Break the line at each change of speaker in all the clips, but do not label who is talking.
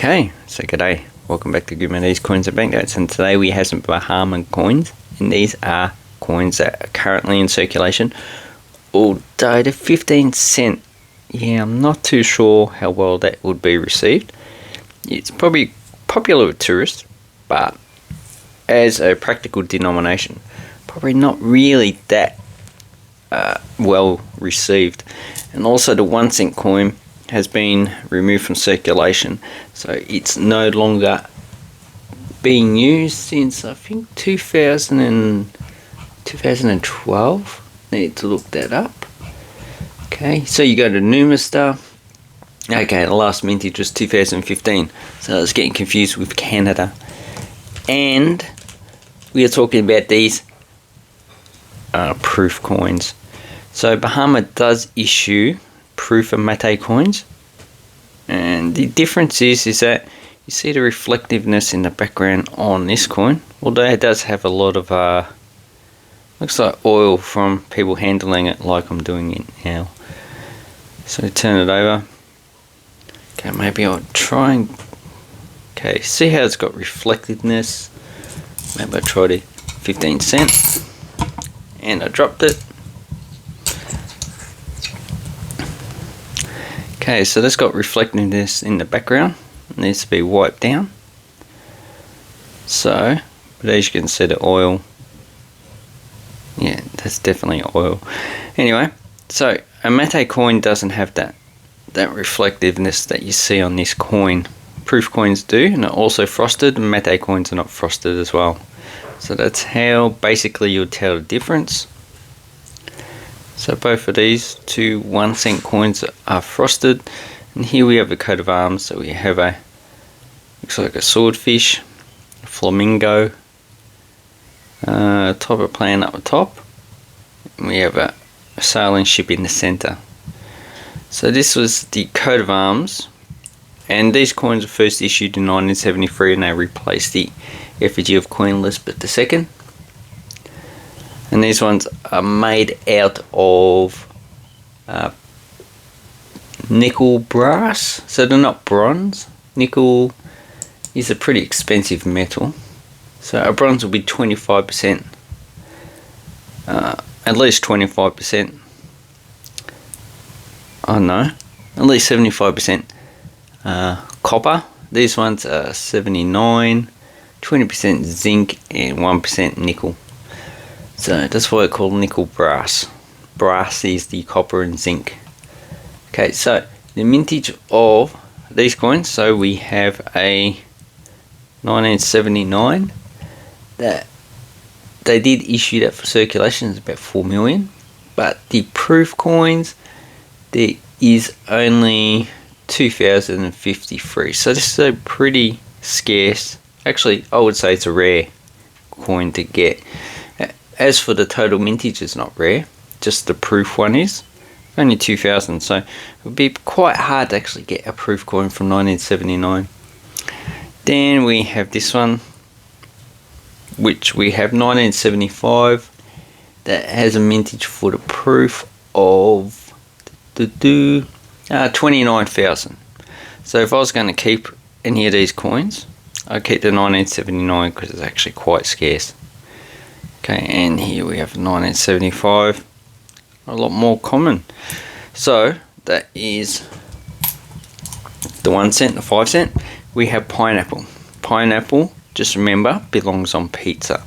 Okay, so g'day, welcome back to These Coins and Banknotes, and today we have some Bahama coins, and these are coins that are currently in circulation, although the 15 cent, yeah, I'm not too sure how well that would be received. It's probably popular with tourists, but as a practical denomination, probably not really that well received. And also the 1 cent coin has been removed from circulation, so it's no longer being used since I think 2012. Need to look that up. Okay, so you go to Numistar. Okay, the last mintage was 2015, so I was getting confused with Canada. And we are talking about these proof coins. So Bahama does issue proof and mate coins, and the difference is that you see the reflectiveness in the background on this coin, although it does have a lot of looks like oil from people handling it like I'm doing it now. So turn it over. Okay, maybe I'll try and okay, see how it's got reflectiveness. Maybe I'll try the 15 cent, and I dropped it. Okay, so that's got reflectiveness in the background. It needs to be wiped down. So, but as you can see, the oil, yeah, that's definitely oil. Anyway, so a mate coin doesn't have that reflectiveness that you see on this coin. Proof coins do, and they're also frosted, and mate coins are not frosted as well. So that's how basically you'll tell the difference. So both of these two 1 cent coins are frosted, and here we have a coat of arms. So we have a, looks like a swordfish, a flamingo, type of plane up the top, and we have a sailing ship in the center. So this was the coat of arms, and these coins were first issued in 1973, and they replaced the effigy of Queen Elizabeth II. And these ones are made out of nickel brass, so they're not bronze. Nickel is a pretty expensive metal, so a bronze will be 25%, at least 25%. Oh no, at least 75% copper. These ones are 79, 20% zinc, and 1% nickel. So that's why I call nickel brass. Brass is the copper and zinc. Okay, so the mintage of these coins, so we have a 1979 that they did issue that for circulation. It's about 4 million, but the proof coins, there is only 2,053. So this is a pretty scarce, actually I would say it's a rare coin to get. As for the total mintage, it's not rare, just the proof one is only 2,000, so it would be quite hard to actually get a proof coin from 1979. Then we have this one, which we have 1975, that has a mintage for the proof of 29,000. So if I was going to keep any of these coins, I'd keep the 1979 because it's actually quite scarce. Okay, and here we have 1975, a lot more common. So that is the 1 cent, the 5 cent. We have pineapple. Pineapple, just remember, belongs on pizza.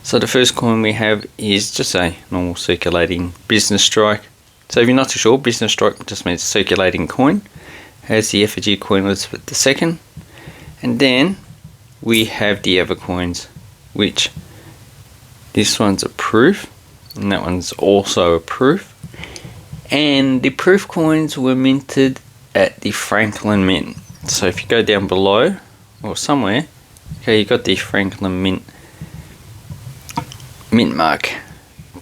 So the first coin we have is just a normal circulating business strike. So if you're not too sure, business strike just means circulating coin. Has the effigy Queen Elizabeth II. And then we have the other coins, which this one's a proof, and that one's also a proof. And the proof coins were minted at the Franklin Mint. So if you go down below, or somewhere, okay, you got the Franklin Mint mark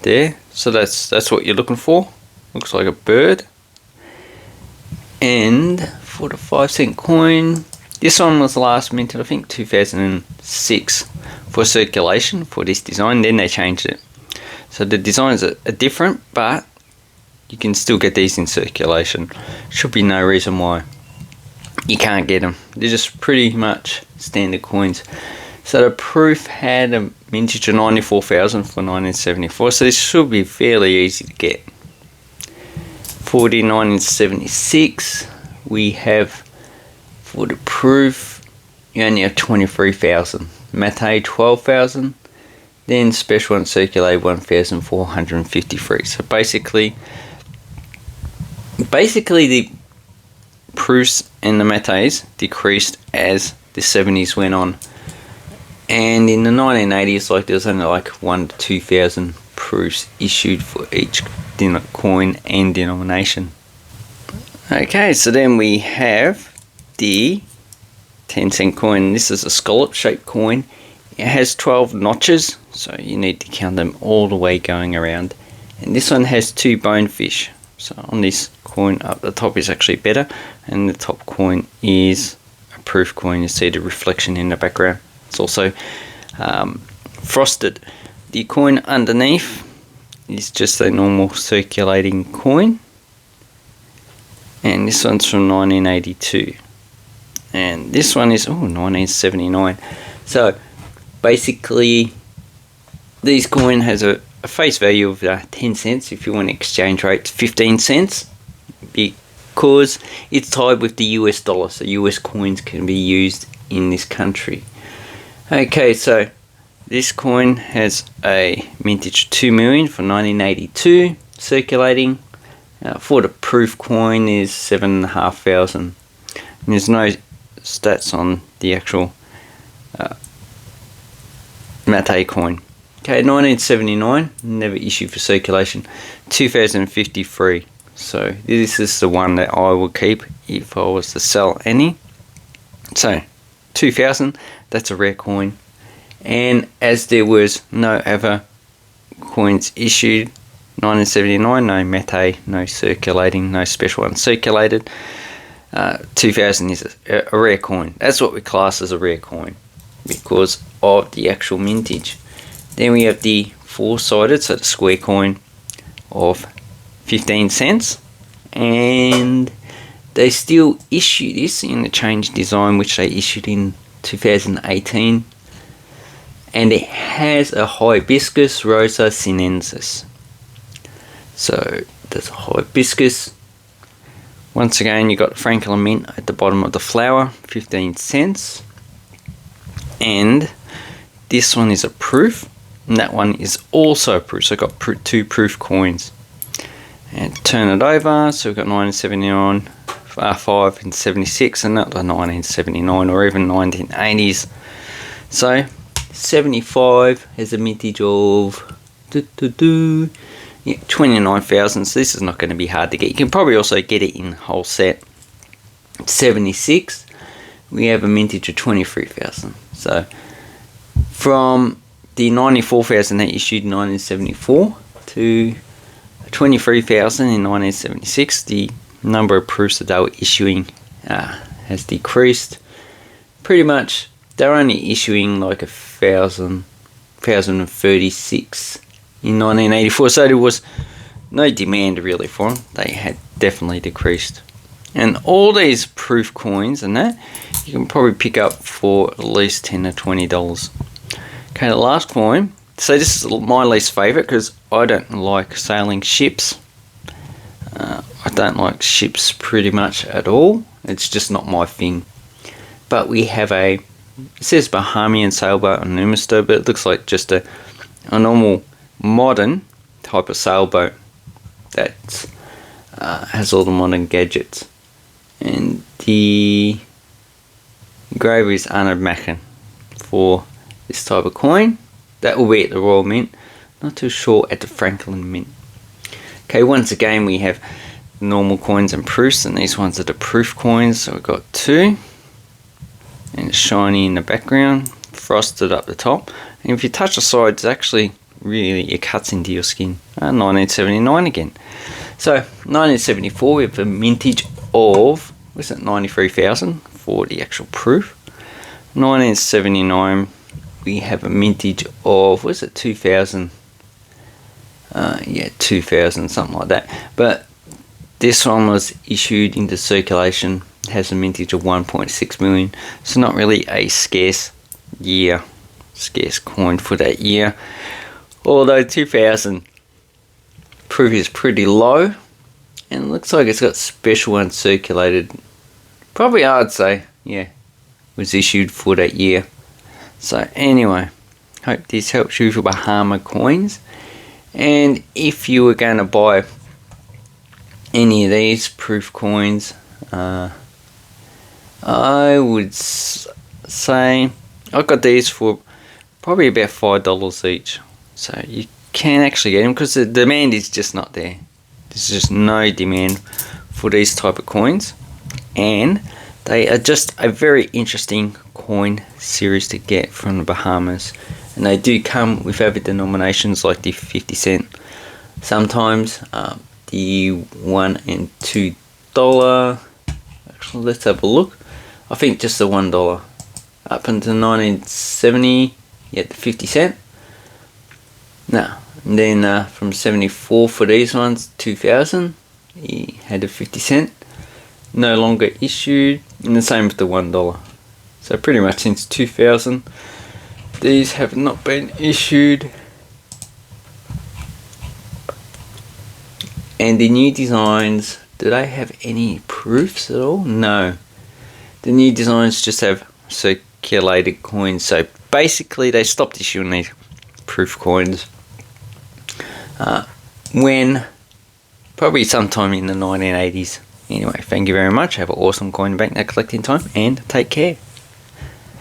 there. So that's what you're looking for. Looks like a bird. And for the 5 cent coin, this one was last minted, I think 2006, for circulation for this design. Then they changed it. So the designs are different, but you can still get these in circulation. Should be no reason why. you can't get them. They're just pretty much standard coins. So the proof had a mintage of 94,000 for 1974, so this should be fairly easy to get. For the 1976, we have, for the proof, you only have 23,000. Mate 12,000. Then special and circulate 1,453. So basically the proofs and the mates decreased as the 70s went on. And in the 1980s, like, there was only like 1,000 to 2,000 proofs issued for each coin and denomination. Okay, so then we have the 10-cent coin. This is a scallop shaped coin. It has 12 notches, so you need to count them all the way going around. And this one has 2 bonefish. So on this coin up the top is actually better, and the top coin is a proof coin. You see the reflection in the background. It's also frosted. The coin underneath is just a normal circulating coin, and this one's from 1982, and this one is 1979. So basically this coin has a face value of 10 cents. If you want to exchange rate, 15 cents, because it's tied with the US dollar, so US coins can be used in this country. Okay, so this coin has a mintage 2 million for 1982 circulating. For the proof coin is 7,500. And there's no stats on the actual Mate coin. Okay, 1979, never issued for circulation. 2,053. So this is the one that I will keep if I was to sell any. So 2,000, that's a rare coin. And as there was no other coins issued, 1979, no Mate, no circulating, no special uncirculated. 2,000 is a rare coin. That's what we class as a rare coin because of the actual mintage. Then we have the 4-sided, so the square coin of 15 cents. And they still issue this in the change design, which they issued in 2018. And it has a hibiscus rosa sinensis. So there's a hibiscus. Once again, you got the Franklin mint at the bottom of the flower, 15 cents. And this one is a proof, and that one is also a proof. So I've got 2 proof coins. And turn it over, so we've got 1979, 5 and 76, and not the 1979 or even 1980s. So 75 has a mintage of 29,000. So this is not going to be hard to get. You can probably also get it in whole set. 76, we have a mintage of 23,000. So from the 94,000 they issued in 1974 to 23,000 in 1976, the number of proofs that they were issuing has decreased. Pretty much, they're only issuing like 1,036 in 1984, so there was no demand really for them. They had definitely decreased. And all these proof coins and that, you can probably pick up for at least $10 to $20. Okay, the last coin. So this is my least favourite because I don't like sailing ships. I don't like ships pretty much at all. It's just not my thing. But we have it says Bahamian sailboat on Numisto, but it looks like just a normal modern type of sailboat that has all the modern gadgets. And the engraver is Arnold Mackin for this type of coin. That will be at the Royal Mint. Not too sure at the Franklin Mint. Okay, once again we have normal coins and proofs, and these ones are the proof coins. So we've got 2. And it's shiny in the background, frosted up the top. And if you touch the sides, actually really it cuts into your skin. 1979 again. So 1974 we have a mintage of 93,000 for the actual proof. 1979 we have a mintage of 2,000. 2,000, something like that. But this one was issued into circulation It has a mintage of 1.6 million. So not really a scarce coin for that year. Although 2000 proof is pretty low, and it looks like it's got special ones circulated. Probably I'd say, yeah, was issued for that year. So anyway, hope this helps you for Bahama coins. And if you were going to buy any of these proof coins, I would say I got these for probably about $5 each. So you can actually get them because the demand is just not there. There's just no demand for these type of coins, and they are just a very interesting coin series to get from the Bahamas. And they do come with other denominations like the 50 cent. Sometimes the $1 and $2. Actually, let's have a look. I think just the $1. Up until 1970, you had the 50 cent. Now, and then from 74 for these ones, 2000, he had the 50 cent. No longer issued, and the same with the $1. So pretty much since 2000, these have not been issued. And the new designs, do they have any proofs at all? No. The new designs just have circulated coins. So basically they stopped issuing these proof coins when probably sometime in the 1980s. Anyway, thank you very much. Have an awesome coin bank collecting time, and take care.